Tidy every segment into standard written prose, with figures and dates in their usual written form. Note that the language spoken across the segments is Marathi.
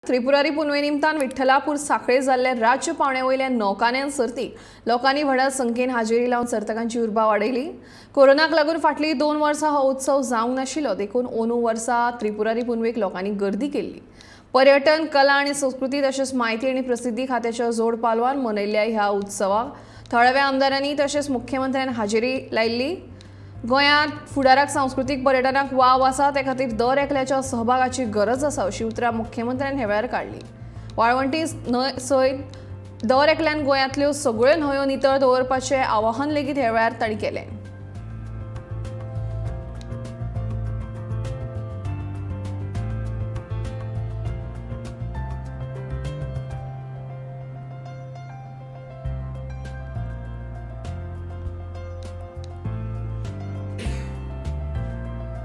त्रिपुरारी पुनवे निमतान विठ्ठलापूर साखळे जाल्ले राज्य पावण्यावयल्या नौकानयन सर्तीक लोकांनी व्हड संख्येन हाजेरी लावन सर्तकांची उर्बा वाडयली। कोरोनाक लागून फाटली 2 वर्सां हो उत्सव जावंक नाशिल्लो, देखून अंदू वर्सा त्रिपुरारी पुनवेक लोकांनी गर्दी केल्ली। पर्यटन, कला आणि संस्कृती तशेंच माहिती आणि प्रसिद्धी खात्याच्या जोड पालवान मनयल्ल्या ह्या उत्सवाक थळाव्या आमदारांनी तशेंच मुख्यमंत्र्यान हाजेरी लायिल्ली। गोंयांत फुडाराक सांस्कृतिक पर्यटनाक वाव आसा, ते खातीर दर एकल्याच्या सहभागाची गरज आसा अशी उतरां मुख्यमंत्र्यान ह्या वेळार काडली। वाळवंटी न्हंय सयत दर एकल्यान गोंयांतल्यो सगळ्यो न्हंयो नितळ दवरपाचें आवाहन लेगीत ह्या वेळार तांणी केलें।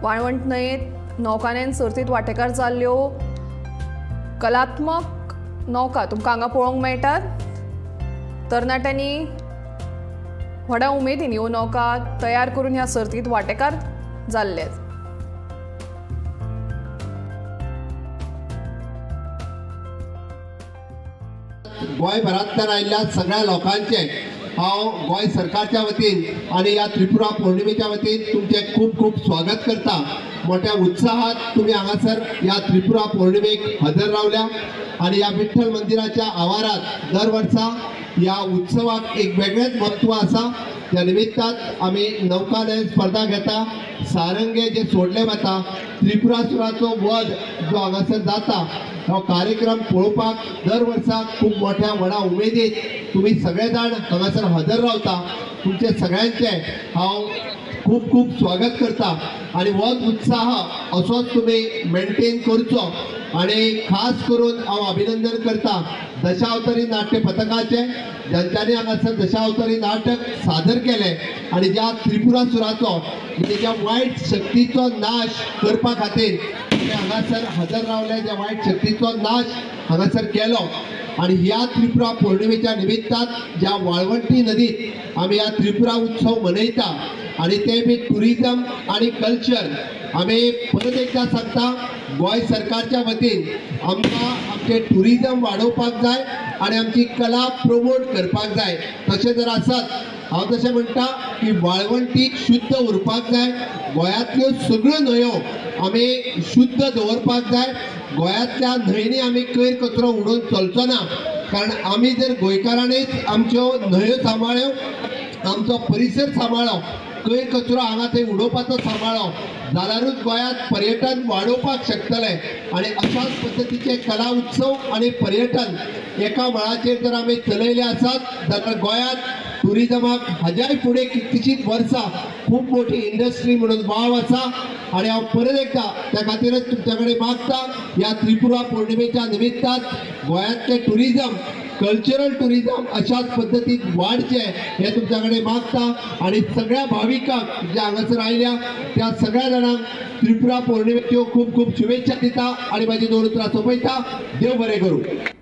वाळवंट न्हंयेत नौकानयन सर्तीत वांटेकार जाल्ल्यो कलात्मक नौका तुमकां हांगा पळोवंक मेळटात। तरणाट्यांनी व्हडा उमेदीन ह्यो नौका तयार करून ह्या सर्तीत वांटेकार जाल्ले। गोंयभरांतल्यान आयिल्ल्या सगळ्या लोकांचे हांव गोंय सरकारच्या वतीन आणि या त्रिपुरा पौर्णिमेच्या वतीन तुमचे खूप खूप स्वागत करता। मोठ्या उत्साहात तुम्ही हांगासर या त्रिपुरा पौर्णिमेक हजर रावल्या आणि या विठ्ठल मंदिराच्या आवारात दर वर्सा या उत्सवाक एक वेगळेच महत्व आसा। त्या निमित्तान आम्ही नौकानयन स्पर्धा घेता, सारंगे जे सोडले वता, त्रिपुरासुराचो वध जो हांगासर जाता हो कार्यक्रम पळोवपाक दर वर्सा खूप मोठ्या व्हडा उमेदीन तुम्ही सगळे जाण हांगासर हजर रावता। तुमचे सगळ्यांचे हांव खूप खूप स्वागत करता आणि होच उत्साह असोच तुम्ही मेंटेन करचो। आणि खास करून हांव अभिनंदन करता दशावतारी नाट्य पथकाचे, ज्यांच्यानी हांगासर दशावतारी नाटक सादर केले आणि ज्या त्रिपुरासुराचो म्हणजे ज्या वायट शक्तीचो नाश करपा खातीर हांगासर हजर रावले, ज्या वायट शक्तीचो नाश हांगासर केलो। आणि ह्या त्रिपुरा पौर्णिमेच्या निमित्तान ज्या वाळवंटी नदीत आम्ही हा त्रिपुरा उत्सव मनयता आणि ते बी टुरिझम आणि कल्चर आम्ही परत एकदा सांगता गोंय सरकारच्या वतीन आमकां आमचे टुरिझम वाडोवपाक जाय आणि आमची कला प्रमोट करपाक जाय। तशें जर आसत हांव तशें म्हणटा की वाळवंटी शुद्ध उरपाक जाय, गोंयांतल्यो सगळ्यो न्हंयो आमी शुद्ध दवरपाक जाय। गोंयांतल्या न्हंयनी आमी कोयर कचरो उडोवन चलचो ना, कारण आमी जर गोंयकारांनीच आमच्यो न्हंयो सांबाळ्यो, आमचो परिसर सांबाळ्ळो, कोयर कचरो हांगा थंय उडोवपाचो सांबाळ्ळो जाल्यारूच गोंयांत पर्यटन वाडोवपाक शकतले। आणि अशाच पद्दतीचे कला उत्सव आणि पर्यटन एका मळाचेर जर आमी चलयले आसात जाल्यार गोंयांत टुरिझमाक हाज्याय फुडें कितलींशींच वर्सां खूब मोठी इंडस्ट्री म्हणून वाव आसा। आणि हांव परत एकदा त्या खातीरच तुमच्या कडेन मागता ह्या त्रिपुरा पौर्णिमेच्या निमित्तान गोंयांतले टुरिझम, कल्चरल टुरिझम अशाच पद्धतीत वाढचे हे तुमच्याकडे मागता। आणि सगळ्या भाविकांक जे हांगासर आयल्या त्या सगळ्या जाणांक त्रिपुरा पौर्णिमेच्यो खूप खूप शुभेच्छा दिता आणि माझी दोन उतरां सोंपयता। देव बरें करूं।